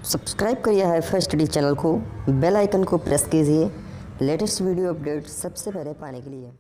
Subscribe करिए HiFi study channel को, bell icon को प्रेस कीजिए लेटेस्ट वीडियो अपडेट सबसे पहले पाने के लिए।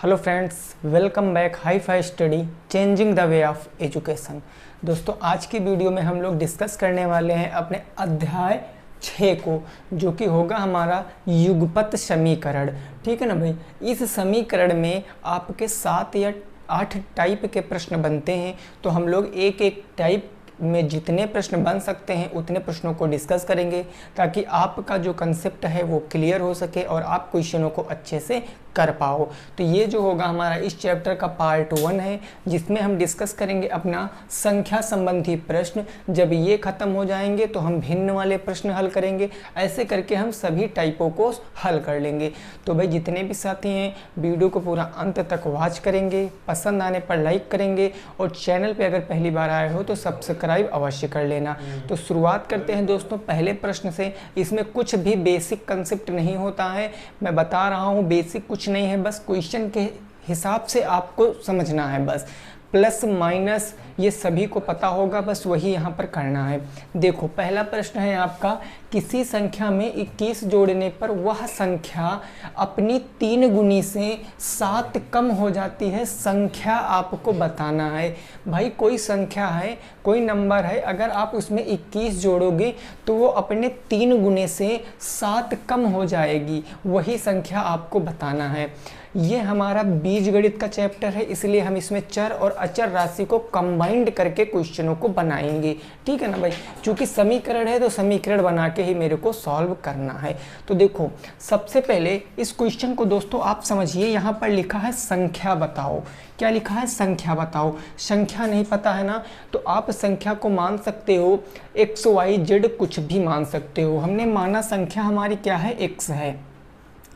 Hello friends, welcome back HiFi study changing the way of education. दोस्तों, आज की वीडियो में हम लोग डिस्कस करने वाले हैं अपने अध्याय 6 को, जो कि होगा हमारा युगपत समीकरण। ठीक है ना भाई। इस समीकरण में आपके 7 या 8 टाइप के प्रश्न बनते हैं, तो हम लोग एक एक टाइप में जितने प्रश्न बन सकते हैं उतने प्रश्नों को डिस्कस करेंगे, ताकि आपका जो कंसेप्ट है वो क्लियर हो सके और आप क्वेश्चनों को अच्छे से कर पाओ। तो ये जो होगा हमारा इस चैप्टर का पार्ट 1 है, जिसमें हम डिस्कस करेंगे अपना संख्या संबंधी प्रश्न। जब ये खत्म हो जाएंगे तो हम भिन्न वाले प्रश्न हल करेंगे। ऐसे करके हम सभी टाइपों को हल कर लेंगे। तो भाई जितने भी साथी हैं वीडियो को पूरा अंत तक वॉच करेंगे, पसंद आने पर लाइक करेंगे और चैनल पे अगर पहली बार आए हो तो सब्सक्राइब अवश्य कर लेना। तो शुरुआत करते हैं दोस्तों पहले प्रश्न से। इसमें कुछ भी बेसिक कंसेप्ट नहीं होता है, मैं बता रहा हूँ। बेसिक कुछ नहीं है, बस क्वेश्चन के हिसाब से आपको समझना है। बस प्लस माइनस ये सभी को पता होगा, बस वही यहाँ पर करना है। देखो पहला प्रश्न है आपका, किसी संख्या में 21 जोड़ने पर वह संख्या अपनी 3 गुनी से 7 कम हो जाती है। संख्या आपको बताना है। भाई कोई संख्या है, कोई नंबर है, अगर आप उसमें 21 जोड़ोगे तो वो अपने 3 गुने से 7 कम हो जाएगी। वही संख्या आपको बताना है। ये हमारा बीजगणित का चैप्टर है, इसलिए हम इसमें चर और अचर राशि को कंबाइंड करके क्वेश्चनों को बनाएंगे। ठीक है ना भाई। चूंकि समीकरण है तो समीकरण बना के ही मेरे को सॉल्व करना है। तो देखो सबसे पहले इस क्वेश्चन को दोस्तों आप समझिए। यहाँ पर लिखा है संख्या बताओ। क्या लिखा है? संख्या बताओ। संख्या नहीं पता है ना, तो आप संख्या को मान सकते हो एक्स वाई जेड, कुछ भी मान सकते हो। हमने माना संख्या हमारी क्या है? एक्स है।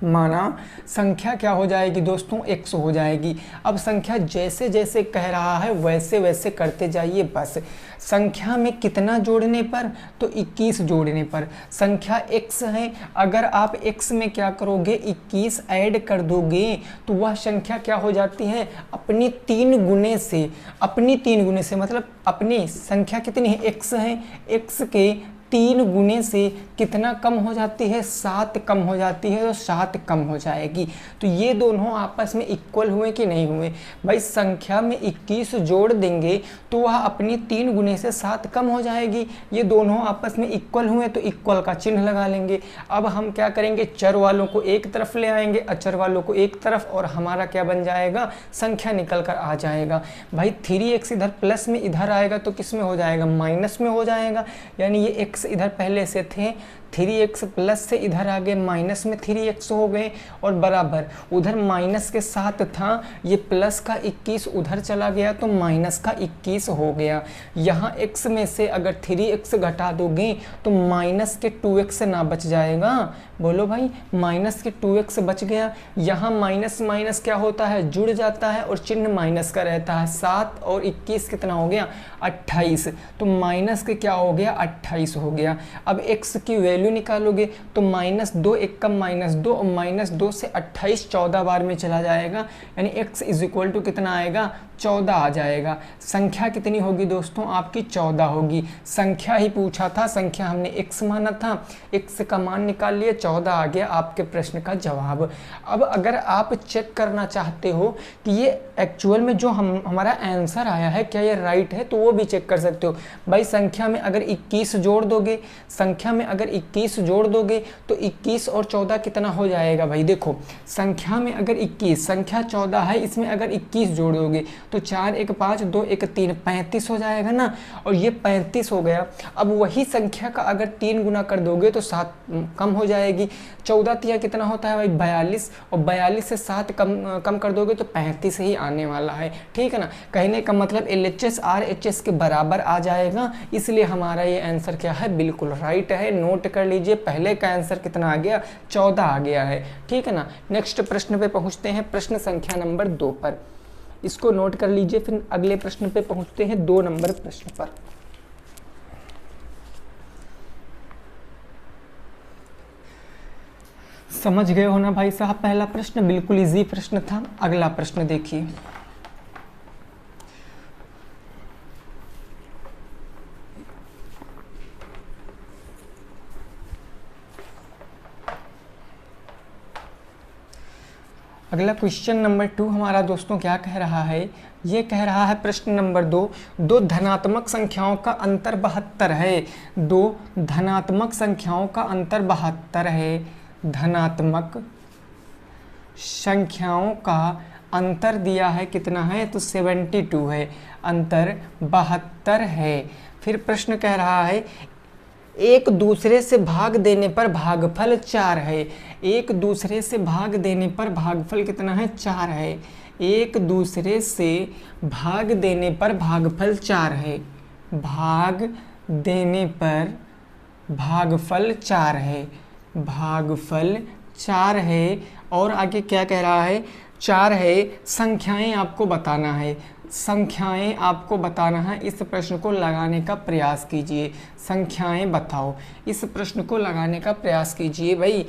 माना संख्या क्या हो जाएगी दोस्तों? x हो जाएगी। अब संख्या जैसे जैसे कह रहा है वैसे वैसे करते जाइए। बस संख्या में कितना जोड़ने पर? तो 21 जोड़ने पर। संख्या x है, अगर आप x में क्या करोगे? 21 ऐड कर दोगे तो वह संख्या क्या हो जाती है? अपनी 3 गुने से। अपनी 3 गुने से मतलब अपनी संख्या कितनी है? x है, x के 3 गुने से कितना कम हो जाती है? 7 कम हो जाती है। तो 7 कम हो जाएगी। तो ये दोनों आपस में इक्वल हुए कि नहीं हुए? भाई संख्या में 21 जोड़ देंगे तो वह अपनी 3 गुने से 7 कम हो जाएगी। ये दोनों आपस में इक्वल हुए तो इक्वल का चिन्ह लगा लेंगे। अब हम क्या करेंगे? चर वालों को एक तरफ ले आएंगे, अचर वालों को एक तरफ, और हमारा क्या बन जाएगा? संख्या निकल कर आ जाएगा। भाई 3x इधर प्लस में इधर आएगा तो किस में हो जाएगा? माइनस में हो जाएगा। यानी ये x इधर पहले से थे, 3x प्लस से इधर आ गए, माइनस में 3x हो गए, और बराबर उधर माइनस के साथ था, ये प्लस का 21 उधर चला गया तो माइनस का 21 हो गया। यहाँ x में से अगर 3x घटा दोगे तो माइनस के 2x ना बच जाएगा? बोलो भाई, माइनस के 2x बच गया। यहाँ माइनस माइनस क्या होता है? जुड़ जाता है और चिन्ह माइनस का रहता है। 7 और 21 कितना हो गया? 28। तो माइनस के क्या हो गया? 28 हो गया। अब x की वैल्यू निकालोगे तो -2 एक कम -2, और -2 से 28 14 बार में चला जाएगा। यानी x इज इक्वल टू कितना आएगा? 14 आ जाएगा। संख्या कितनी होगी दोस्तों? आपकी 14 होगी। संख्या ही पूछा था, संख्या हमने x माना था, x का मान निकाल लिए, 14 आ गया आपके प्रश्न का जवाब। अब अगर आप चेक करना चाहते हो कि ये एक्चुअल में जो हमारा आंसर आया है क्या ये राइट है, तो वो भी चेक कर सकते हो। भाई संख्या में अगर 21 जोड़ दोगे, संख्या में अगर 21 जोड़ दोगे तो 21 और 14 कितना हो जाएगा? भाई देखो संख्या में अगर 21, संख्या 14 है, इसमें अगर 21 जोड़ दोगे तो 4 1 5 2 1 3 35 हो जाएगा ना, और ये 35 हो गया। अब वही संख्या का अगर 3 गुना कर दोगे तो 7 कम हो जाएगी। 14 तिया कितना होता है भाई? 42, और 42 से 7 कम कर दोगे तो 35 ही आने वाला है। ठीक है ना। कहने का मतलब LHS RHS के बराबर आ जाएगा, इसलिए हमारा ये आंसर क्या है? बिल्कुल राइट है। नोट कर लीजिए, पहले का आंसर कितना आ गया? 14 आ गया है। ठीक है ना। नेक्स्ट प्रश्न पे पहुंचते हैं, प्रश्न संख्या नंबर 2 पर। इसको नोट कर लीजिए, फिर अगले प्रश्न पे पहुंचते हैं 2 नंबर प्रश्न पर। समझ गए हो ना भाई साहब? पहला प्रश्न बिल्कुल इजी प्रश्न था। अगला प्रश्न देखिए। अगला क्वेश्चन नंबर 2 हमारा दोस्तों क्या कह रहा है, ये कह रहा है प्रश्न नंबर 2, दो धनात्मक संख्याओं का अंतर 72 है। दो धनात्मक संख्याओं का अंतर 72 है। धनात्मक संख्याओं का अंतर दिया है कितना है, तो 72 है, अंतर 72 है। फिर प्रश्न कह रहा है एक दूसरे से भाग देने पर भागफल 4 है। एक दूसरे से भाग देने पर भागफल कितना है, 4 है। एक दूसरे से भाग देने पर भागफल 4 है। भाग देने पर भागफल 4 है। भागफल 4 है। और आगे क्या कह रहा है, 4 है। संख्याएं आपको बताना है। संख्याएं आपको बताना है। इस प्रश्न को लगाने का प्रयास कीजिए। संख्याएं बताओ, इस प्रश्न को लगाने का प्रयास कीजिए भाई।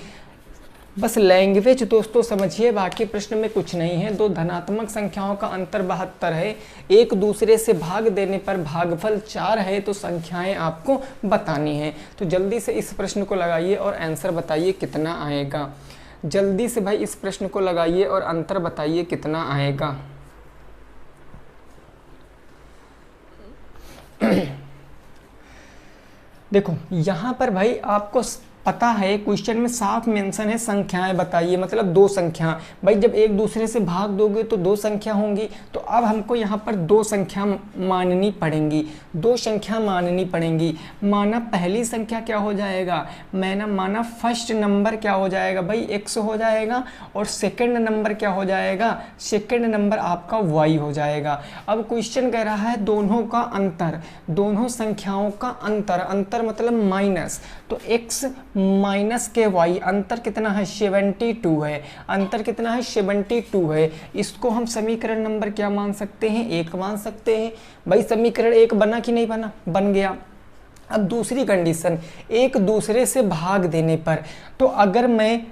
बस लैंग्वेज दोस्तों समझिए, बाकी प्रश्न में कुछ नहीं है। दो धनात्मक संख्याओं का अंतर 72 है। एक दूसरे से भाग देने पर भागफल 4 है, तो संख्याएं आपको बतानी है। तो जल्दी से इस प्रश्न को लगाइए और आंसर बताइए कितना आएगा। जल्दी से भाई इस प्रश्न को लगाइए और अंतर बताइए कितना आएगा। देखो यहाँ पर भाई आपको पता है क्वेश्चन में साफ मेंशन है संख्याएं बताइए, मतलब दो संख्या। भाई जब एक दूसरे से भाग दोगे तो दो संख्या होंगी, तो अब हमको यहाँ पर दो संख्या माननी पड़ेंगी। दो संख्या माननी पड़ेंगी। माना पहली संख्या क्या हो जाएगा, मैंने माना फर्स्ट नंबर क्या हो जाएगा भाई, x हो जाएगा। और सेकंड नंबर क्या हो जाएगा, सेकंड नंबर आपका y हो जाएगा। अब क्वेश्चन कह रहा है दोनों का अंतर, दोनों संख्याओं का अंतर। अंतर मतलब माइनस, तो x माइनस के y, अंतर कितना है, 72 है। अंतर कितना है, 72 है। इसको हम समीकरण नंबर क्या मान सकते हैं, 1 मान सकते हैं। भाई समीकरण 1 बना कि नहीं बना, बन गया। अब दूसरी कंडीशन, एक दूसरे से भाग देने पर, तो अगर मैं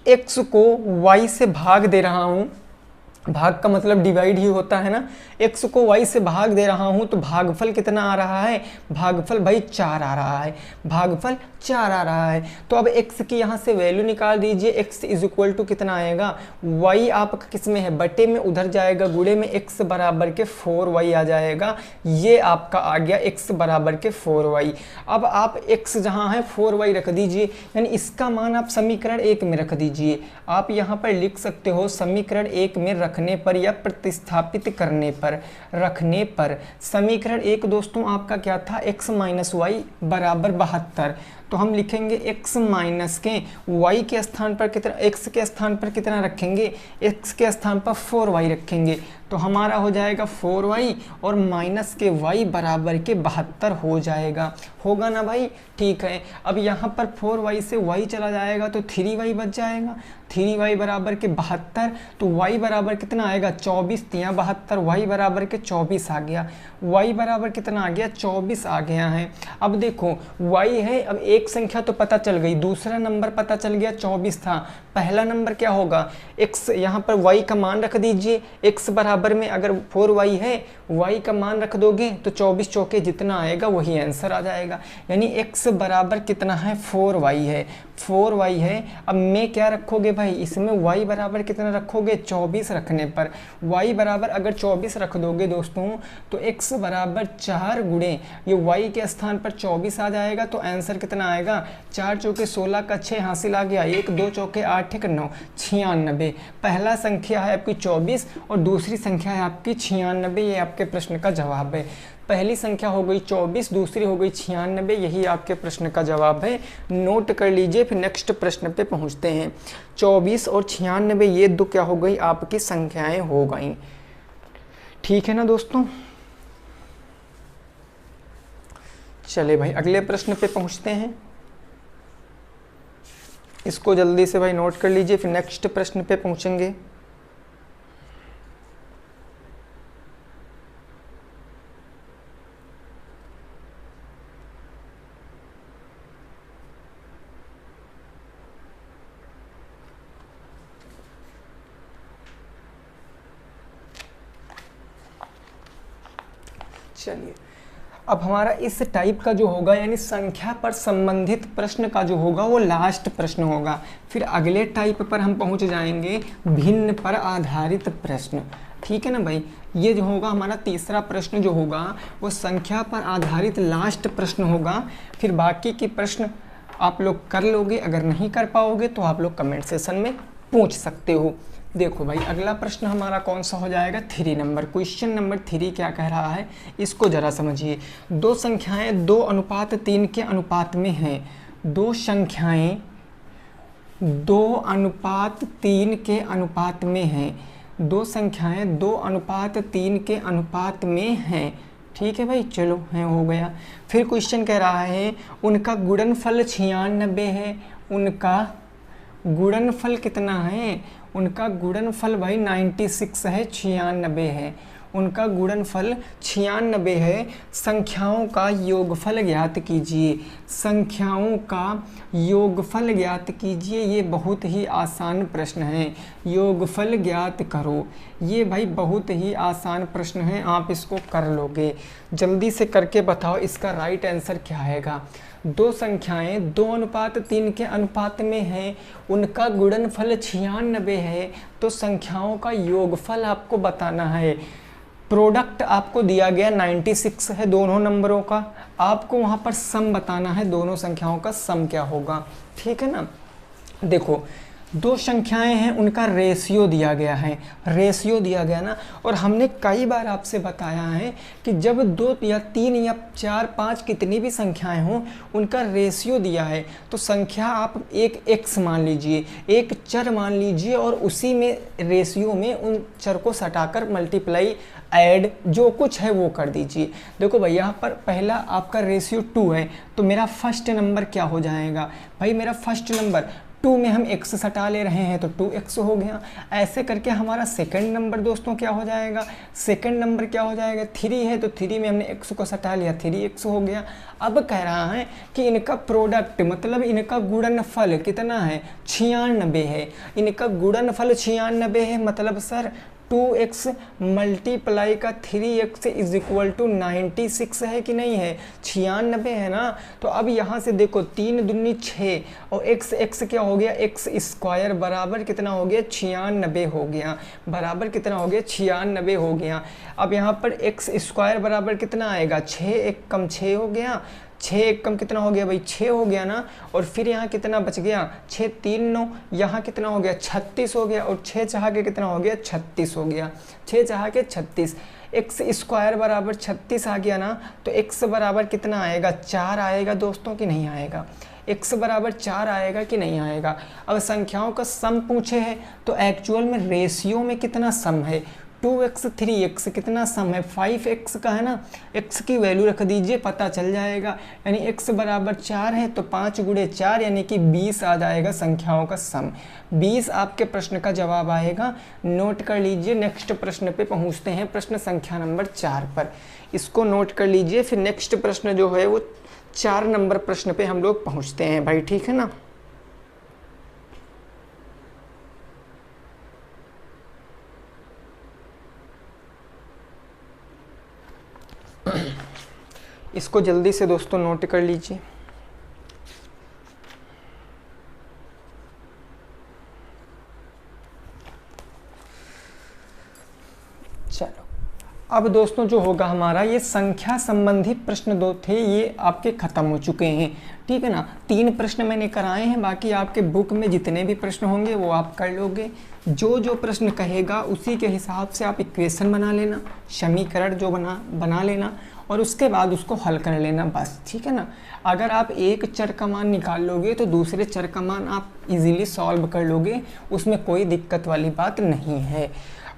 x को y से भाग दे रहा हूं, भाग का मतलब डिवाइड ही होता है ना, x को y से भाग दे रहा हूं, तो भागफल कितना आ रहा है, भागफल भाई 4 आ रहा है। भागफल 4 आ रहा है। तो अब x की यहाँ से वैल्यू निकाल दीजिए। x इज इक्वल टू कितना आएगा, y आपका किस में है, बटे में, उधर जाएगा गुणे में, x बराबर के 4y आ जाएगा। ये आपका आ गया x बराबर के 4y। अब आप x जहाँ है 4y रख दीजिए, यानी इसका मान आप समीकरण 1 में रख दीजिए। आप यहाँ पर लिख सकते हो समीकरण 1 में रखने पर या प्रतिस्थापित करने पर, रखने पर। समीकरण 1 दोस्तों आपका क्या था, x माइनस वाई बराबर 72। तो हम लिखेंगे x माइनस के y के स्थान पर कितना, x के स्थान पर कितना रखेंगे, x के स्थान पर 4y रखेंगे। तो हमारा हो जाएगा 4y और माइनस के y बराबर के 72 हो जाएगा। होगा ना भाई, ठीक है। अब यहाँ पर 4y से y चला जाएगा तो 3y बच जाएगा। 3y बराबर के 72, तो y बराबर कितना आएगा, 24 तिया 72, y बराबर के 24 आ गया। y बराबर कितना आ गया, 24 आ गया है। अब देखो y है, अब एक संख्या तो पता चल गई, दूसरा नंबर पता चल गया 24 था। पहला नंबर क्या होगा, x, यहाँ पर y का मान रख दीजिए। x बराबर में अगर 4y है, y का मान रख दोगे तो 24 चौके जितना आएगा वही आंसर आ जाएगा। यानी x बराबर कितना है, 4y है, 4y है। अब मैं क्या रखोगे भाई, इसमें y बराबर कितना रखोगे, 24 रखने पर। y बराबर अगर 24 रख दोगे दोस्तों, तो x बराबर 4 गुणे ये y के स्थान पर 24 आ जाएगा। तो आंसर कितना आएगा, 4 चौके 16 का 6 हासिल आ गया, 1 2 चौके 8 1 9, 96। पहला संख्या है आपकी 24 और दूसरी संख्या है आपकी 96। ये आपके प्रश्न का जवाब है। पहली संख्या हो गई 24, दूसरी हो गई 96। यही आपके प्रश्न का जवाब है। नोट कर लीजिए, फिर नेक्स्ट प्रश्न पे पहुंचते हैं। 24 और 96 ये दो क्या हो गई, आपकी संख्याएं हो गई। ठीक है ना दोस्तों, चले भाई अगले प्रश्न पे पहुंचते हैं। इसको जल्दी से भाई नोट कर लीजिए, फिर नेक्स्ट प्रश्न पे पहुंचेंगे। चलिए अब हमारा इस टाइप का जो होगा यानी संख्या पर संबंधित प्रश्न का जो होगा वो लास्ट प्रश्न होगा। फिर अगले टाइप पर हम पहुंच जाएंगे भिन्न पर आधारित प्रश्न। ठीक है ना भाई, ये जो होगा हमारा तीसरा प्रश्न जो होगा वो संख्या पर आधारित लास्ट प्रश्न होगा। फिर बाकी के प्रश्न आप लोग कर लोगे, अगर नहीं कर पाओगे तो आप लोग कमेंट सेशन में पूछ सकते हो। देखो भाई अगला प्रश्न हमारा कौन सा हो जाएगा, 3 नंबर। क्वेश्चन नंबर 3 क्या कह रहा है इसको ज़रा समझिए। दो संख्याएं 2:3 के अनुपात में हैं। दो संख्याएं 2:3 के अनुपात में हैं। दो संख्याएं 2:3 के अनुपात में हैं। ठीक है भाई, चलो है हो गया। फिर क्वेश्चन कह रहा है उनका गुणनफल 96 है। उनका गुणनफल कितना है, उनका गुणनफल भाई 96 है, 96 है। उनका गुणनफल 96 है। संख्याओं का योगफल ज्ञात कीजिए। संख्याओं का योगफल ज्ञात कीजिए, ये बहुत ही आसान प्रश्न है। योगफल ज्ञात करो, ये भाई बहुत ही आसान प्रश्न है, आप इसको कर लोगे। जल्दी से करके बताओ इसका राइट आंसर क्या आएगा। दो संख्याएं 2:3 के अनुपात में हैं, उनका गुणनफल 96 है, तो संख्याओं का योगफल आपको बताना है। प्रोडक्ट आपको दिया गया 96 है दोनों नंबरों का, आपको वहाँ पर सम बताना है, दोनों संख्याओं का सम क्या होगा। ठीक है ना, देखो दो संख्याएं हैं, उनका रेशियो दिया गया है। रेशियो दिया गया ना, और हमने कई बार आपसे बताया है कि जब 2 या 3 या 4 5 कितनी भी संख्याएं हों, उनका रेशियो दिया है तो संख्या आप एक x मान लीजिए, एक चर मान लीजिए, और उसी में रेशियो में उन चर को सटाकर मल्टीप्लाई ऐड जो कुछ है वो कर दीजिए। देखो भाई यहाँ पर पहला आपका रेशियो 2 है, तो मेरा फर्स्ट नंबर क्या हो जाएगा भाई, मेरा फर्स्ट नंबर 2 में हम x सटा ले रहे हैं तो 2x हो गया। ऐसे करके हमारा सेकंड नंबर दोस्तों क्या हो जाएगा, सेकंड नंबर क्या हो जाएगा, 3 है तो 3 में हमने x को सटा लिया, 3x हो गया। अब कह रहा है कि इनका प्रोडक्ट मतलब इनका गुणनफल कितना है, 96 है। इनका गुणनफल 96 है, मतलब सर 2x मल्टीप्लाई का 3x इज इक्वल टू 96 है कि नहीं है, 96 है ना। तो अब यहाँ से देखो 3 दूनी 6 और x क्या हो गया, x स्क्वायर बराबर कितना हो गया, 96 हो गया, बराबर कितना हो गया, 96 हो गया। अब यहाँ पर x स्क्वायर बराबर कितना आएगा, 6 एक कम 6 हो गया, 6 एक कम कितना हो गया भाई, 6 हो गया ना। और फिर यहाँ कितना बच गया, 6 3 9, यहाँ कितना हो गया, 36 हो गया, और 6 चाह के कितना हो गया, 36 हो गया, 6 चाह के 36। x स्क्वायर बराबर 36 आ गया ना, तो x बराबर कितना आएगा, 4 आएगा दोस्तों कि नहीं आएगा, x बराबर 4 आएगा कि नहीं आएगा। अब संख्याओं का सम पूछे है तो एक्चुअल में रेशियो में कितना सम है, 2x 3x कितना सम है, 5x का है ना। x की वैल्यू रख दीजिए, पता चल जाएगा। यानी x बराबर 4 है तो 5 गुणे 4 यानी कि 20 आ जाएगा संख्याओं का सम। 20 आपके प्रश्न का जवाब आएगा, नोट कर लीजिए। नेक्स्ट प्रश्न पे पहुंचते हैं, प्रश्न संख्या नंबर 4 पर, इसको नोट कर लीजिए। फिर नेक्स्ट प्रश्न जो है वो 4 नंबर प्रश्न पे हम लोग पहुँचते हैं भाई, ठीक है ना। इसको जल्दी से दोस्तों नोट कर लीजिए। चलो अब दोस्तों जो होगा हमारा ये संख्या संबंधी प्रश्न 2 थे, ये आपके खत्म हो चुके हैं, ठीक है ना। 3 प्रश्न मैंने कराए हैं, बाकी आपके बुक में जितने भी प्रश्न होंगे वो आप कर लोगे। जो प्रश्न कहेगा उसी के हिसाब से आप इक्वेशन बना लेना, समीकरण जो बना लेना, और उसके बाद उसको हल कर लेना बस, ठीक है ना। अगर आप एक चर का मान निकाल लोगे तो दूसरे चर का मान आप इजीली सॉल्व कर लोगे, उसमें कोई दिक्कत वाली बात नहीं है।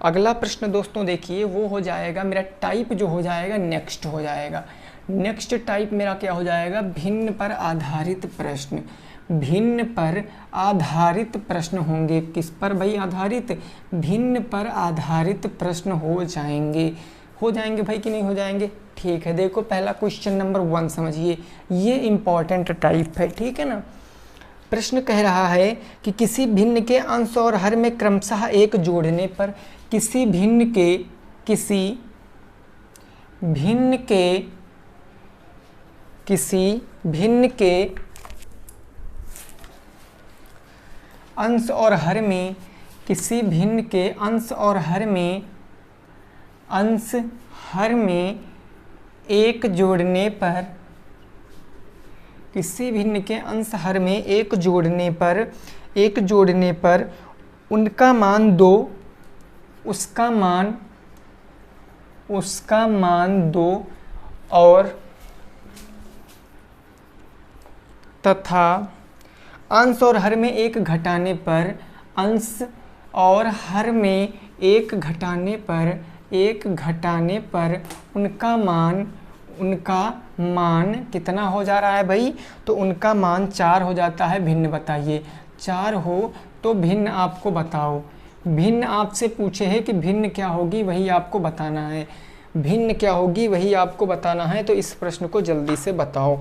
अगला प्रश्न दोस्तों देखिए, वो हो जाएगा मेरा टाइप जो हो जाएगा नेक्स्ट हो जाएगा। नेक्स्ट टाइप मेरा क्या हो जाएगा, भिन्न पर आधारित प्रश्न। भिन्न पर आधारित प्रश्न होंगे, किस पर भाई आधारित, भिन्न पर आधारित प्रश्न हो जाएंगे भाई कि नहीं हो जाएंगे, ठीक है। देखो पहला क्वेश्चन नंबर 1 समझिए, ये इंपॉर्टेंट टाइप है, ठीक है ना। प्रश्न कह रहा है कि किसी भिन्न के अंश और हर में क्रमशः 1 जोड़ने पर किसी भिन्न के किसी भिन्न के अंश और हर में, किसी भिन्न के अंश और हर में, अंश हर में एक जोड़ने पर, किसी भिन्न के अंश हर में एक जोड़ने पर उनका मान 2, उसका मान 2 और तथा अंश और हर में एक घटाने पर, अंश और हर में एक घटाने पर उनका मान कितना हो जा रहा है भाई? तो उनका मान 4 हो जाता है। भिन्न बताइए, 4 हो तो भिन्न आपको बताओ। भिन्न आपसे पूछे है कि भिन्न क्या होगी, वही आपको बताना है। भिन्न क्या होगी वही आपको बताना है। तो इस प्रश्न को जल्दी से बताओ।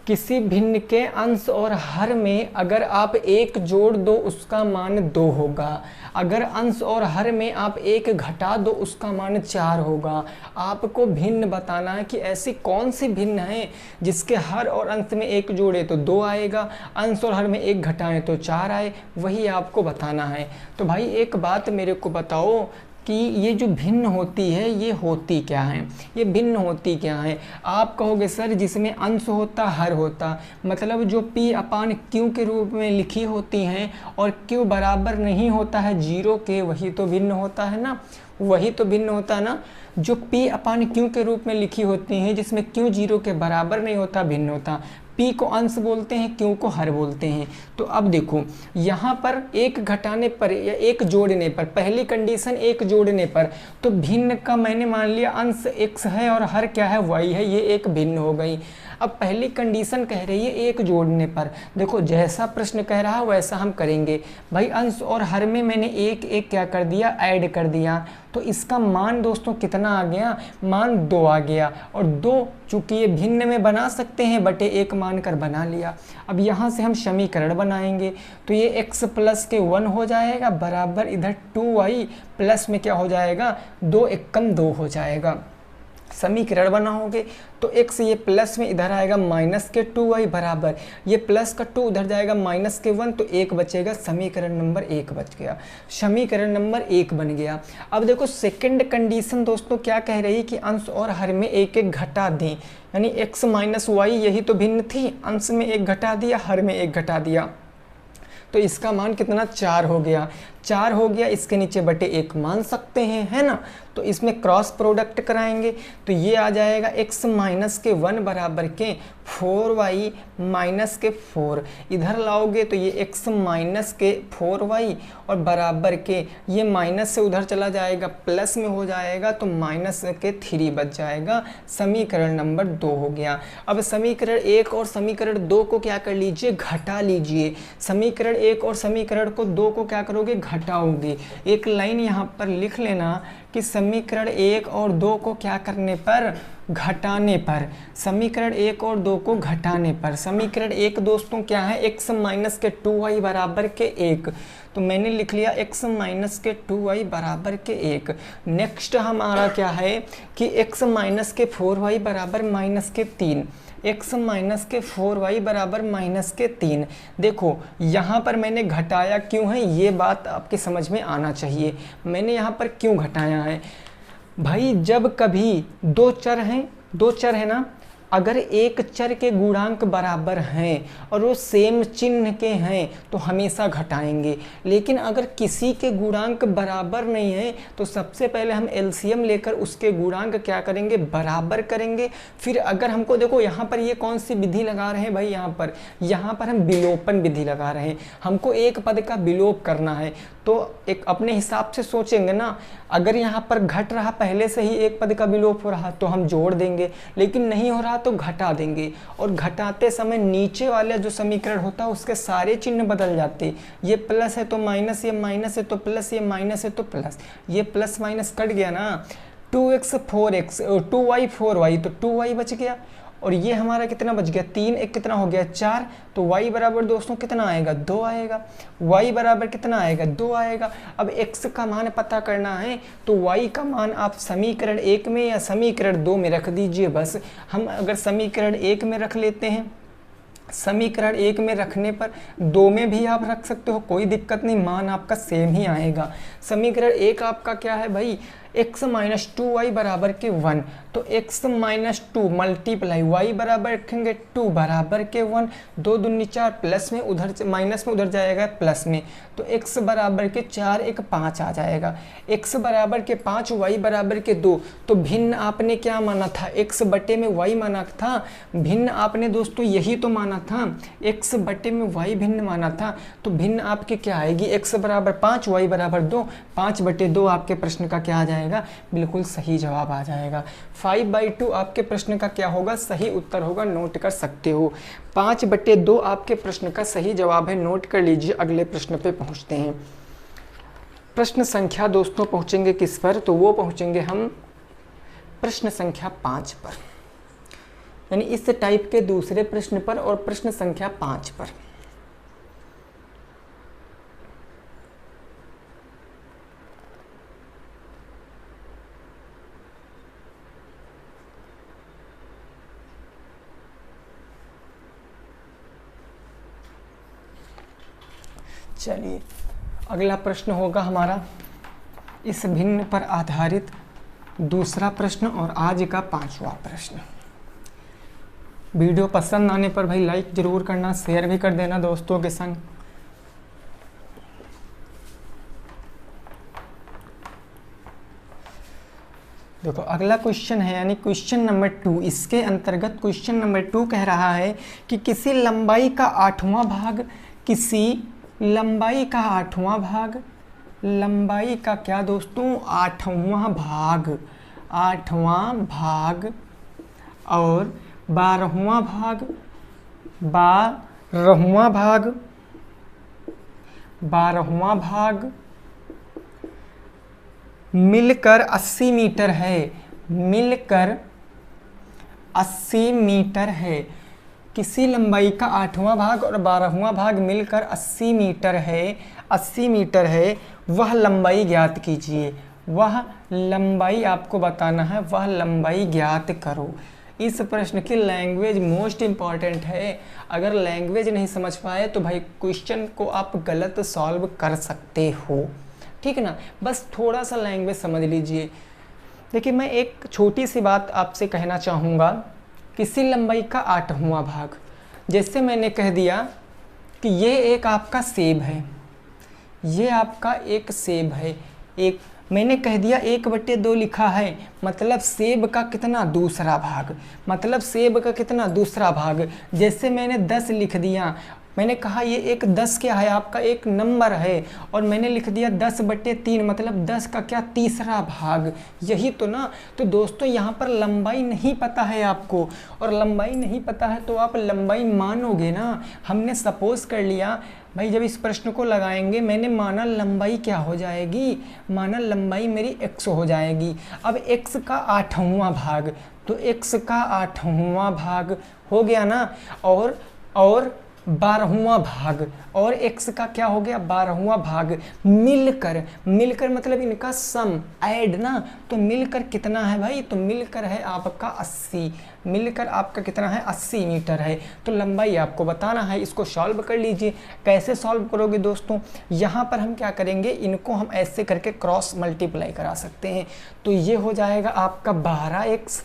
किसी भिन्न के अंश और हर में अगर आप 1 जोड़ दो उसका मान 2 होगा। अगर अंश और हर में आप 1 घटा दो उसका मान 4 होगा। आपको भिन्न बताना है कि ऐसी कौन सी भिन्न है जिसके हर और अंश में 1 जोड़े तो 2 आएगा, अंश और हर में 1 घटाएं तो 4 आए, वही आपको बताना है। तो भाई एक बात मेरे को बताओ कि ये जो भिन्न होती है ये होती क्या है, ये भिन्न होती क्या है? आप कहोगे सर जिसमें अंश होता हर होता, मतलब जो P अपान Q के रूप में लिखी होती हैं और Q बराबर नहीं होता है 0 के, वही तो भिन्न होता है ना, वही तो भिन्न होता है ना। जो P अपान Q के रूप में लिखी होती हैं जिसमें Q 0 के बराबर नहीं होता, भिन्न होता। P को अंश बोलते हैं, Q को हर बोलते हैं। तो अब देखो यहाँ पर 1 घटाने पर या 1 जोड़ने पर, पहली कंडीशन 1 जोड़ने पर, तो भिन्न का मैंने मान लिया अंश x है और हर क्या है y है, ये एक भिन्न हो गई। अब पहली कंडीशन कह रही है 1 जोड़ने पर, देखो जैसा प्रश्न कह रहा है वैसा हम करेंगे। भाई अंश और हर में मैंने 1 क्या कर दिया, ऐड कर दिया, तो इसका मान दोस्तों कितना आ गया, मान 2 आ गया। और 2 चूंकि ये भिन्न में बना सकते हैं बटे 1 मानकर बना लिया। अब यहाँ से हम समीकरण बनाएंगे, तो ये x प्लस के 1 हो जाएगा बराबर इधर 2y प्लस में क्या हो जाएगा, 2 एकम 2 हो जाएगा। समीकरण बनाओगे तो x ये प्लस में इधर आएगा माइनस के 2y बराबर, ये प्लस का 2 उधर जाएगा माइनस के 1, तो 1 बचेगा। समीकरण नंबर 1 बच गया, समीकरण नंबर 1 बन गया। अब देखो सेकंड कंडीशन दोस्तों क्या कह रही है कि अंश और हर में 1 घटा दें, यानी x माइनस y यही तो भिन्न थी, अंश में 1 घटा दिया, हर में 1 घटा दिया, तो इसका मान कितना 4 हो गया। 4 हो गया, इसके नीचे बटे 1 मान सकते हैं, है ना। तो इसमें क्रॉस प्रोडक्ट कराएंगे तो ये आ जाएगा x माइनस के 1 बराबर के 4y माइनस के 4, इधर लाओगे तो ये x माइनस के 4y और बराबर के ये माइनस से उधर चला जाएगा प्लस में हो जाएगा, तो माइनस के 3 बच जाएगा। समीकरण नंबर 2 हो गया। अब समीकरण 1 और समीकरण 2 को क्या कर लीजिए, घटा लीजिए। समीकरण 1 और समीकरण को 2 को क्या करोगे, घटाओगे। एक लाइन यहाँ पर लिख लेना कि समीकरण 1 और 2 को क्या करने पर, घटाने पर। समीकरण 1 और 2 को घटाने पर, समीकरण 1 दोस्तों क्या है, x माइनस के 2y बराबर के 1, तो मैंने लिख लिया x माइनस के 2y बराबर के 1। नेक्स्ट हमारा क्या है कि x माइनस के 4y बराबर माइनस के 3, x माइनस के 4y बराबर माइनस के 3। देखो यहाँ पर मैंने घटाया क्यों है, ये बात आपके समझ में आना चाहिए। मैंने यहाँ पर क्यों घटाया है भाई, जब कभी 2 चर है ना, अगर एक चर के गुणांक बराबर हैं और वो सेम चिन्ह के हैं तो हमेशा घटाएंगे। लेकिन अगर किसी के गुणांक बराबर नहीं है तो सबसे पहले हम एलसीएम लेकर उसके गुणांक क्या करेंगे, बराबर करेंगे। फिर अगर हमको देखो यहाँ पर ये कौन सी विधि लगा रहे हैं भाई, यहाँ पर हम विलोपन विधि लगा रहे हैं। हमको एक पद का विलोप करना है तो एक अपने हिसाब से सोचेंगे ना, अगर यहाँ पर घट रहा, पहले से ही एक पद का विलोप हो रहा तो हम जोड़ देंगे, लेकिन नहीं हो रहा तो घटा देंगे। और घटाते समय नीचे वाला जो समीकरण होता है उसके सारे चिन्ह बदल जाते, ये प्लस है तो माइनस, ये माइनस है तो प्लस, ये माइनस है तो प्लस, ये प्लस माइनस कट गया ना। 2x 4x और 2y 4y, तो 2y बच गया। और ये हमारा कितना बच गया, 3 एक कितना हो गया 4, तो y बराबर दोस्तों कितना आएगा, 2 आएगा। y बराबर कितना आएगा, 2 आएगा। अब x का मान पता करना है, तो y का मान आप समीकरण 1 में या समीकरण 2 में रख दीजिए बस। हम अगर समीकरण 1 में रख लेते हैं, समीकरण 1 में रखने पर 2 में भी आप रख सकते हो, कोई दिक्कत नहीं, मान आपका सेम ही आएगा। समीकरण 1 आपका क्या है भाई, x माइनस 2y बराबर के 1, तो x माइनस 2 मल्टीप्लाई y बराबर रखेंगे 2 बराबर के 1, 2 दूनी 4 प्लस में उधर माइनस में उधर जाएगा प्लस में, तो x बराबर के 4 एक 5 आ जाएगा। x बराबर के 5 y बराबर के 2, तो भिन्न आपने क्या माना था, x बटे में y माना था, भिन्न आपने दोस्तों यही तो माना था, x बटे में y भिन्न माना था, तो भिन्न आपकी क्या आएगी, x बराबर 5 y बराबर 2, 5 बटे 2 आपके प्रश्न का क्या आ जाएगा, बिल्कुल सही जवाब आ जाएगा। 5/2 आपके प्रश्न का क्या होगा, सही उत्तर होगा, नोट कर सकते हो। 5/2 आपके प्रश्न का सही जवाब है, नोट कर लीजिए। अगले प्रश्न पे पहुंचते हैं। प्रश्न संख्या दोस्तों पहुंचेंगे किस पर, तो वो पहुंचेंगे हम प्रश्न संख्या 5 पर, यानी इस टाइप के दूसरे प्रश्न पर और प्रश्न संख्या 5 पर। चलिए अगला प्रश्न होगा हमारा इस भिन्न पर आधारित दूसरा प्रश्न और आज का 5वां प्रश्न। वीडियो पसंद आने पर भाई लाइक जरूर करना, शेयर भी कर देना दोस्तों के संग। देखो अगला क्वेश्चन है यानी क्वेश्चन नंबर 2। इसके अंतर्गत क्वेश्चन नंबर 2 कह रहा है कि किसी लंबाई का 8वां भाग, किसी लंबाई का 8वां भाग, लंबाई का क्या दोस्तों 8वां भाग, 8वां भाग और 12वां भाग, 12वां भाग, 12वां भाग मिलकर 80 मीटर है, मिलकर 80 मीटर है। किसी लंबाई का 8वां भाग और 12वां भाग मिलकर 80 मीटर है, 80 मीटर है, वह लंबाई ज्ञात कीजिए। वह लंबाई आपको बताना है, वह लंबाई ज्ञात करो। इस प्रश्न की लैंग्वेज मोस्ट इम्पॉर्टेंट है। अगर लैंग्वेज नहीं समझ पाए तो भाई क्वेश्चन को आप गलत सॉल्व कर सकते हो, ठीक है ना। बस थोड़ा सा लैंग्वेज समझ लीजिए। देखिए मैं एक छोटी सी बात आपसे कहना चाहूँगा, किसी लंबाई का 8वां भाग, जैसे मैंने कह दिया कि ये एक आपका सेब है, ये आपका एक सेब है, एक मैंने कह दिया 1/2 लिखा है, मतलब सेब का कितना दूसरा भाग, मतलब सेब का कितना दूसरा भाग। जैसे मैंने 10 लिख दिया, मैंने कहा ये एक 10 क्या है, आपका एक नंबर है, और मैंने लिख दिया 10/3, मतलब 10 का क्या तीसरा भाग, यही तो ना। तो दोस्तों यहाँ पर लंबाई नहीं पता है आपको, और लंबाई नहीं पता है तो आप लंबाई मानोगे ना। हमने सपोज कर लिया भाई, जब इस प्रश्न को लगाएंगे मैंने माना लंबाई क्या हो जाएगी, माना लंबाई मेरी x हो जाएगी। अब x का 8वां भाग, तो x का 8वां भाग हो गया ना, और 12वां भाग, और x का क्या हो गया 12वां भाग, मिलकर, मिलकर मतलब इनका सम ऐड ना, तो मिलकर कितना है भाई, तो मिलकर है आपका 80, मिलकर आपका कितना है 80 मीटर है। तो लंबाई आपको बताना है, इसको सॉल्व कर लीजिए। कैसे सॉल्व करोगे दोस्तों, यहाँ पर हम क्या करेंगे, इनको हम ऐसे करके क्रॉस मल्टीप्लाई करा सकते हैं। तो ये हो जाएगा आपका 12x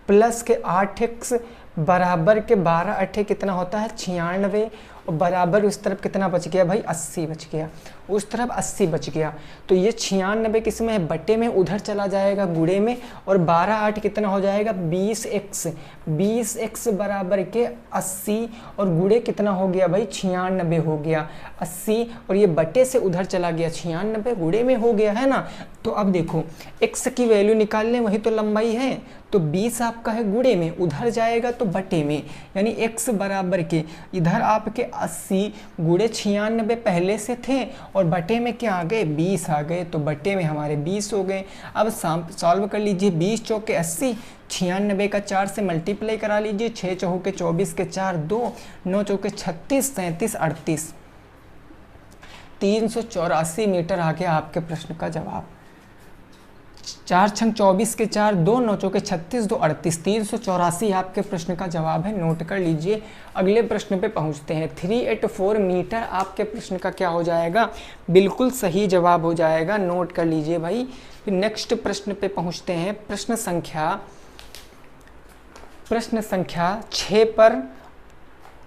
प्लस के 8x बराबर के 12×8 कितना होता है 96, और बराबर उस तरफ कितना बच गया भाई 80 बच गया, उस तरफ 80 बच गया। तो ये 96 किस में है, बटे में, उधर चला जाएगा गुणे में, और 12×8 कितना हो जाएगा 20x, 20x बराबर के 80, और गुणे कितना हो गया भाई 96 हो गया, 80, और ये बटे से उधर चला गया 96 गुणे में हो गया है ना। तो अब देखो x की वैल्यू निकाल लें, वही तो लंबाई है, तो 20 आपका है गुणे में, उधर जाएगा तो बटे में, यानी x बराबर के इधर आपके 80 गुणे 96 पहले से थे, और बटे में क्या आ गए 20 आ गए, तो बटे में हमारे 20 हो गए। अब सॉल्व कर लीजिए, 20 चौके 80, 96 का 4 से मल्टीप्लाई करा लीजिए, 6 चौके 24 के 4 2, 9 चौके 36, 37 38, 384 मीटर आ गया आपके प्रश्न का जवाब। 4 छंग 24 के 4 2, 9 चौके 36 2 38, 384 आपके प्रश्न का जवाब है, नोट कर लीजिए। अगले प्रश्न पे पहुंचते हैं। 384 मीटर आपके प्रश्न का क्या हो जाएगा, बिल्कुल सही जवाब हो जाएगा, नोट कर लीजिए भाई। फिर नेक्स्ट प्रश्न पे पहुंचते हैं, प्रश्न संख्या 6 पर,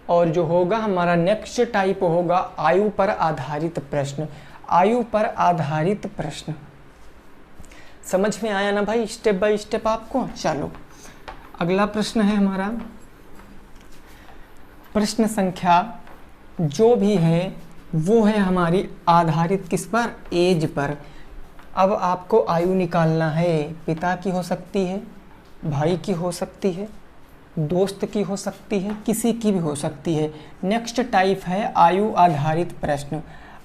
और जो होगा हमारा नेक्स्ट टाइप होगा आयु पर आधारित प्रश्न। आयु पर आधारित प्रश्न समझ में आया ना भाई, स्टेप बाय स्टेप आपको। चलो अगला प्रश्न है हमारा, प्रश्न संख्या जो भी है वो है हमारी आधारित किस पर, एज पर। अब आपको आयु निकालना है, पिता की हो सकती है, भाई की हो सकती है, दोस्त की हो सकती है, किसी की भी हो सकती है। नेक्स्ट टाइप है आयु आधारित प्रश्न।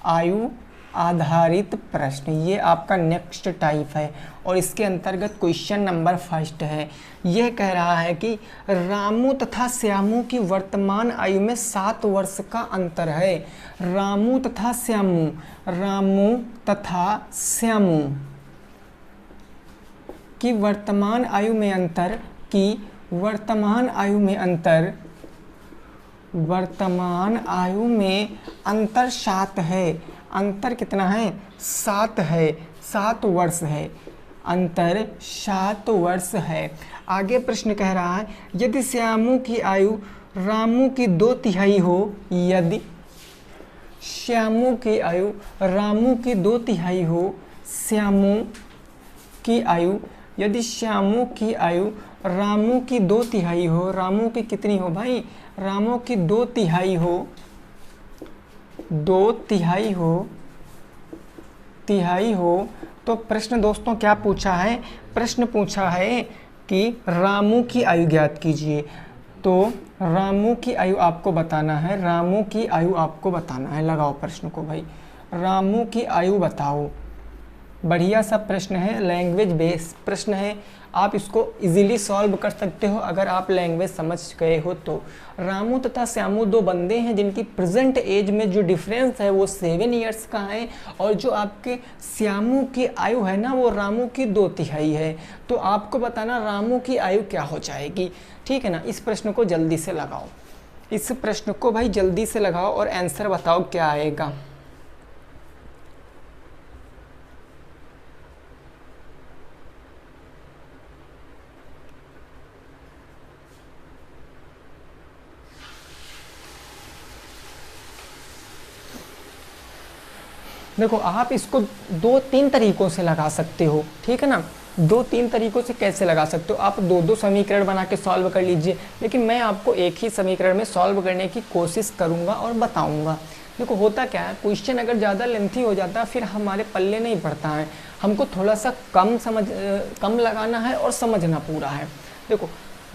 आयु आधारित प्रश्न ये आपका नेक्स्ट टाइप है, और इसके अंतर्गत क्वेश्चन नंबर 1 है। यह कह रहा है कि रामू तथा श्यामू की वर्तमान आयु में 7 वर्ष का अंतर है। रामू तथा श्यामू की वर्तमान आयु में अंतर, वर्तमान आयु में अंतर 7 है। अंतर कितना है, 7 है, 7 वर्ष है, अंतर 7 वर्ष है। आगे प्रश्न कह रहा है, यदि श्यामू की आयु रामू की 2/3 हो, यदि श्यामू की आयु रामू की 2/3 हो, श्यामू की आयु, यदि श्यामू की आयु रामू की 2/3 हो, रामू की कितनी हो भाई, रामू की 2/3 हो, 2/3 हो, तो प्रश्न दोस्तों क्या पूछा है, प्रश्न पूछा है कि रामू की आयु ज्ञात कीजिए। तो रामू की आयु आपको बताना है, रामू की आयु आपको बताना है। लगाओ प्रश्न को भाई, रामू की आयु बताओ। बढ़िया सा प्रश्न है, लैंग्वेज बेस्ड प्रश्न है, आप इसको इजीली सॉल्व कर सकते हो अगर आप लैंग्वेज समझ गए हो तो। रामू तथा श्यामू 2 बंदे हैं जिनकी प्रेजेंट एज में जो डिफरेंस है वो 7 ईयर्स का है, और जो आपके श्यामू की आयु है ना वो रामू की 2/3 है। तो आपको बताना रामू की आयु क्या हो जाएगी, ठीक है ना। इस प्रश्न को जल्दी से लगाओ, इस प्रश्न को भाई जल्दी से लगाओ और आंसर बताओ क्या आएगा। देखो आप इसको 2-3 तरीकों से लगा सकते हो, ठीक है ना। 2-3 तरीकों से कैसे लगा सकते हो, आप 2-2 समीकरण बना के सॉल्व कर लीजिए, लेकिन मैं आपको एक ही समीकरण में सॉल्व करने की कोशिश करूंगा और बताऊंगा। देखो होता क्या है, क्वेश्चन अगर ज़्यादा लेंथी हो जाता है फिर हमारे पल्ले नहीं पड़ता है, हमको थोड़ा सा कम लगाना है और समझना पूरा है। देखो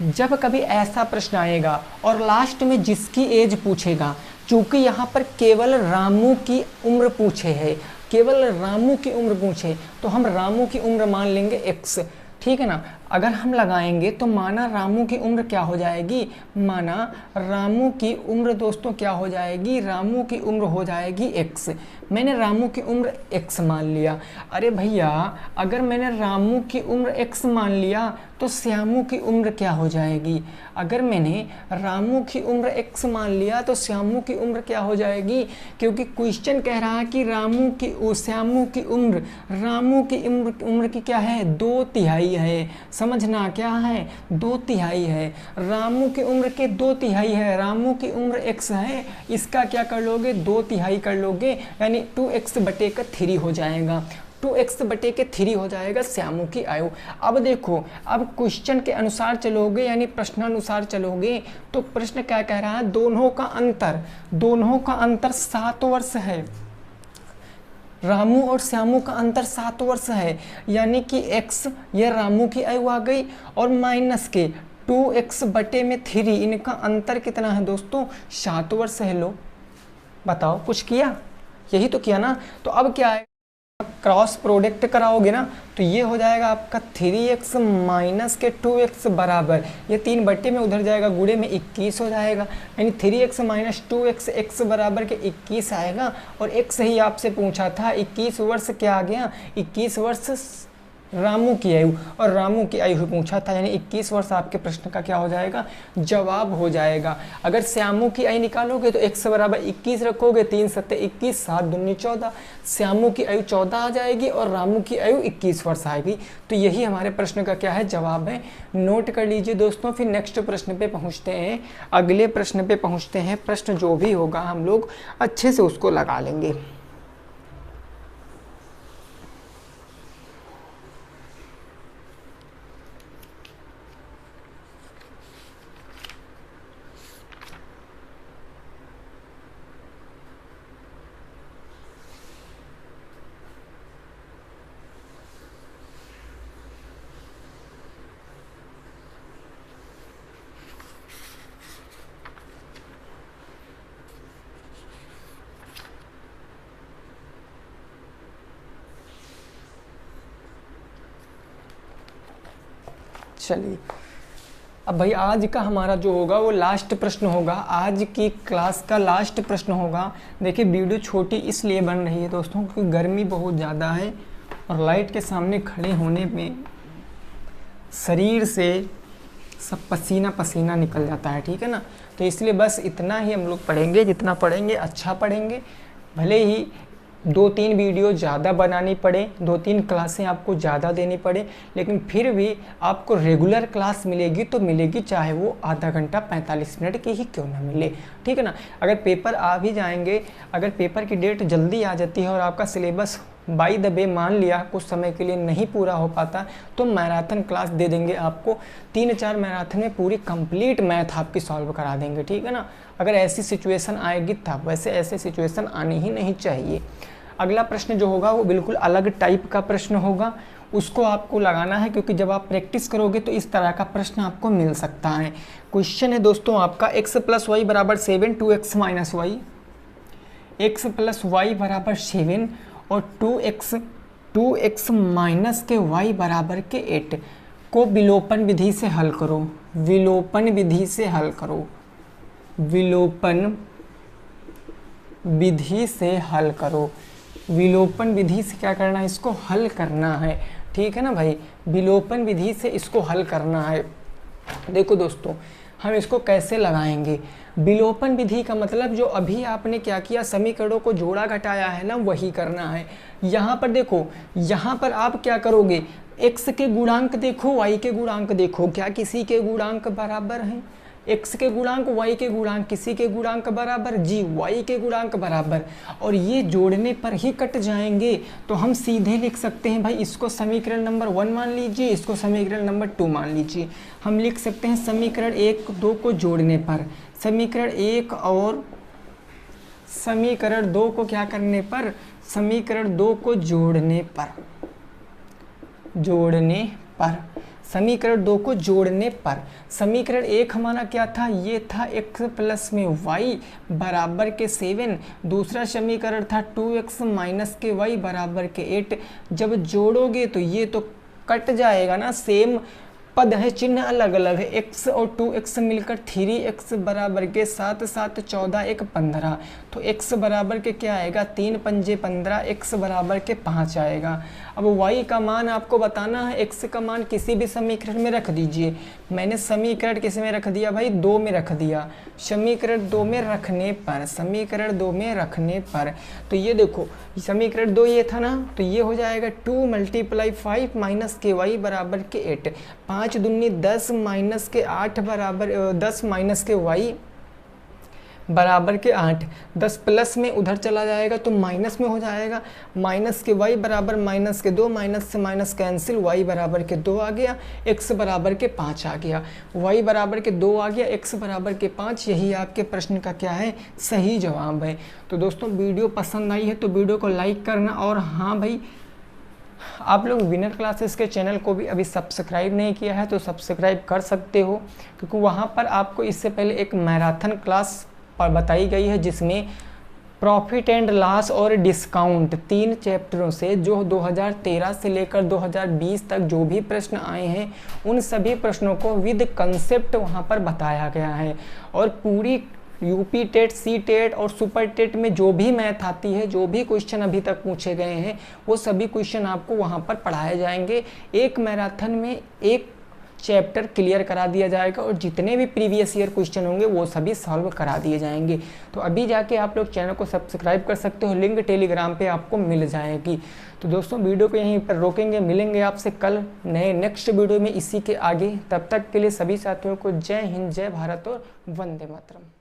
जब कभी ऐसा प्रश्न आएगा और लास्ट में जिसकी एज पूछेगा, चूंकि यहाँ पर केवल रामू की उम्र पूछे है, केवल रामू की उम्र पूछे, तो हम रामू की उम्र मान लेंगे x, ठीक है ना। अगर हम लगाएंगे तो माना रामू की उम्र क्या हो जाएगी, माना रामू की उम्र दोस्तों क्या हो जाएगी, रामू की उम्र हो जाएगी x। मैंने रामू की उम्र x मान लिया। अरे भैया अगर मैंने रामू की उम्र x मान लिया तो श्यामू की उम्र क्या हो जाएगी, अगर मैंने रामू की उम्र x मान लिया तो श्यामू की उम्र क्या हो जाएगी, क्योंकि क्वेश्चन कह रहा है कि श्यामू की उम्र, रामू की उम्र की क्या है 2/3 है, समझना क्या है 2/3 है, रामू की उम्र के 2/3 है, रामू की उम्र x है, इसका क्या कर लोगे 2/3 कर लोगे, यानी 2x/3 हो जाएगा, 2x/3 हो जाएगा श्यामू की आयु। अब देखो अब क्वेश्चन के अनुसार चलोगे यानी प्रश्नानुसार चलोगे तो प्रश्न क्या कह रहा है, दोनों का अंतर 7 वर्ष है, रामू और श्यामू का अंतर 7 वर्ष है, यानी कि x ये रामू की आयु आ गई और माइनस के 2x/3 इनका अंतर कितना है दोस्तों 7 वर्ष है। लो बताओ कुछ किया, यही तो किया ना। तो अब क्या है, क्रॉस प्रोडक्ट कराओगे ना तो ये हो जाएगा आपका 3x माइनस के 2x बराबर, ये 3 बट्टे में उधर जाएगा, गुणे में 21 हो जाएगा, यानी 3x माइनस 2x x बराबर के 21 आएगा। और x ही आपसे पूछा था, 21 वर्ष क्या आ गया, 21 वर्ष रामू की आयु, और रामू की आयु पूछा था, यानी 21 वर्ष आपके प्रश्न का क्या हो जाएगा, जवाब हो जाएगा। अगर श्यामू की आयु निकालोगे तो x बराबर 21 रखोगे, 3 सत्ते 21, 7 दूनी 14, श्यामू की आयु 14 आ जाएगी और रामू की आयु 21 वर्ष आएगी। तो यही हमारे प्रश्न का क्या है, जवाब है। नोट कर लीजिए दोस्तों। फिर नेक्स्ट प्रश्न पे पहुँचते हैं, अगले प्रश्न पे पहुँचते हैं। प्रश्न जो भी होगा हम लोग अच्छे से उसको लगा लेंगे। चलिए, अब भाई आज का हमारा जो होगा वो लास्ट प्रश्न होगा, आज की क्लास का लास्ट प्रश्न होगा। देखिए वीडियो छोटी इसलिए बन रही है दोस्तों क्योंकि गर्मी बहुत ज़्यादा है और लाइट के सामने खड़े होने में शरीर से सब पसीना पसीना निकल जाता है, ठीक है ना। तो इसलिए बस इतना ही हम लोग पढ़ेंगे, जितना पढ़ेंगे अच्छा पढ़ेंगे। भले ही 2-3 वीडियो ज़्यादा बनानी पड़े, 2-3 क्लासें आपको ज़्यादा देनी पड़े, लेकिन फिर भी आपको रेगुलर क्लास मिलेगी तो मिलेगी, चाहे वो आधा घंटा 45 मिनट की ही क्यों ना मिले, ठीक है ना। अगर पेपर आ भी जाएंगे, अगर पेपर की डेट जल्दी आ जाती है और आपका सिलेबस बाय द वे मान लिया कुछ समय के लिए नहीं पूरा हो पाता, तो मैराथन क्लास दे देंगे आपको। 3-4 मैराथन में पूरी कंप्लीट मैथ आपकी सॉल्व करा देंगे, ठीक है ना। अगर ऐसी सिचुएशन आएगी तब, वैसे ऐसे सिचुएशन आनी ही नहीं चाहिए। अगला प्रश्न जो होगा वो बिल्कुल अलग टाइप का प्रश्न होगा, उसको आपको लगाना है क्योंकि जब आप प्रैक्टिस करोगे तो इस तरह का प्रश्न आपको मिल सकता है। क्वेश्चन है दोस्तों आपका x + y = 7, 2x - y, x + y = 7 और 2x माइनस के y बराबर के 8 को विलोपन विधि से हल करो। विलोपन विधि से हल करो, विलोपन विधि से हल करो। विलोपन विधि से क्या करना है, इसको हल करना है, ठीक है ना भाई। विलोपन विधि से इसको हल करना है। देखो दोस्तों, हम इसको कैसे लगाएंगे। विलोपन विधि का मतलब जो अभी आपने क्या किया, समीकरणों को जोड़ा घटाया है ना, वही करना है। यहाँ पर देखो, यहाँ पर आप क्या करोगे, x के गुणांक देखो, y के गुणांक देखो, क्या किसी के गुणांक बराबर हैं। x के गुणांक y के गुणांक, किसी के गुणांक बराबर, जी y के गुणांक बराबर, और ये जोड़ने पर ही कट जाएंगे। तो हम सीधे लिख सकते हैं भाई, इसको समीकरण नंबर 1 मान लीजिए, इसको समीकरण नंबर 2 मान लीजिए। हम लिख सकते हैं समीकरण 1-2 को जोड़ने पर, समीकरण 1 और समीकरण 2 को क्या करने पर, समीकरण 2 को जोड़ने पर, समीकरण 2 को जोड़ने पर। समीकरण 1 हमारा क्या था, ये था x प्लस में y बराबर के 7, दूसरा समीकरण था 2x माइनस के y बराबर के 8। जब जोड़ोगे तो ये तो कट जाएगा ना, सेम पद है, चिन्ह अलग अलग है। x और 2x मिलकर 3x बराबर के 7, 7 14, 1 15। तो x बराबर के क्या आएगा, 3 पंजे 15, x बराबर के 5 आएगा। अब y का मान आपको बताना है, x का मान किसी भी समीकरण में रख दीजिए। मैंने समीकरण किस में रख दिया भाई, 2 में रख दिया। समीकरण 2 में रखने पर, समीकरण 2 में रखने पर, तो ये देखो समीकरण 2 ये था ना, तो ये हो जाएगा 2 × 5 माइनस के y बराबर के 8, 5 दूनी 10 माइनस के 8 बराबर 10 माइनस के y बराबर के 8, 10 प्लस में उधर चला जाएगा तो माइनस में हो जाएगा, माइनस के y बराबर माइनस के 2, माइनस से माइनस कैंसिल, y बराबर के 2 आ गया, x बराबर के 5 आ गया, y बराबर के 2 आ गया, x बराबर के 5। यही आपके प्रश्न का क्या है, सही जवाब है। तो दोस्तों वीडियो पसंद आई है तो वीडियो को लाइक करना, और हाँ भाई आप लोग विनर क्लासेस के चैनल को भी अभी सब्सक्राइब नहीं किया है तो सब्सक्राइब कर सकते हो, क्योंकि वहाँ पर आपको इससे पहले एक मैराथन क्लास पर बताई गई है जिसमें प्रॉफिट एंड लॉस और डिस्काउंट 3 चैप्टरों से जो 2013 से लेकर 2020 तक जो भी प्रश्न आए हैं उन सभी प्रश्नों को विद कंसेप्ट वहाँ पर बताया गया है। और पूरी यूपी टेट, सी टेट और सुपर टेट में जो भी मैथ आती है, जो भी क्वेश्चन अभी तक पूछे गए हैं, वो सभी क्वेश्चन आपको वहाँ पर पढ़ाए जाएंगे। एक मैराथन में एक चैप्टर क्लियर करा दिया जाएगा और जितने भी प्रीवियस ईयर क्वेश्चन होंगे वो सभी सॉल्व करा दिए जाएंगे। तो अभी जाके आप लोग चैनल को सब्सक्राइब कर सकते हो, लिंक टेलीग्राम पे आपको मिल जाएगी। तो दोस्तों वीडियो को यहीं पर रोकेंगे, मिलेंगे आपसे कल नए नेक्स्ट वीडियो में इसी के आगे। तब तक के लिए सभी साथियों को जय हिंद, जय भारत और वंदे मातरम।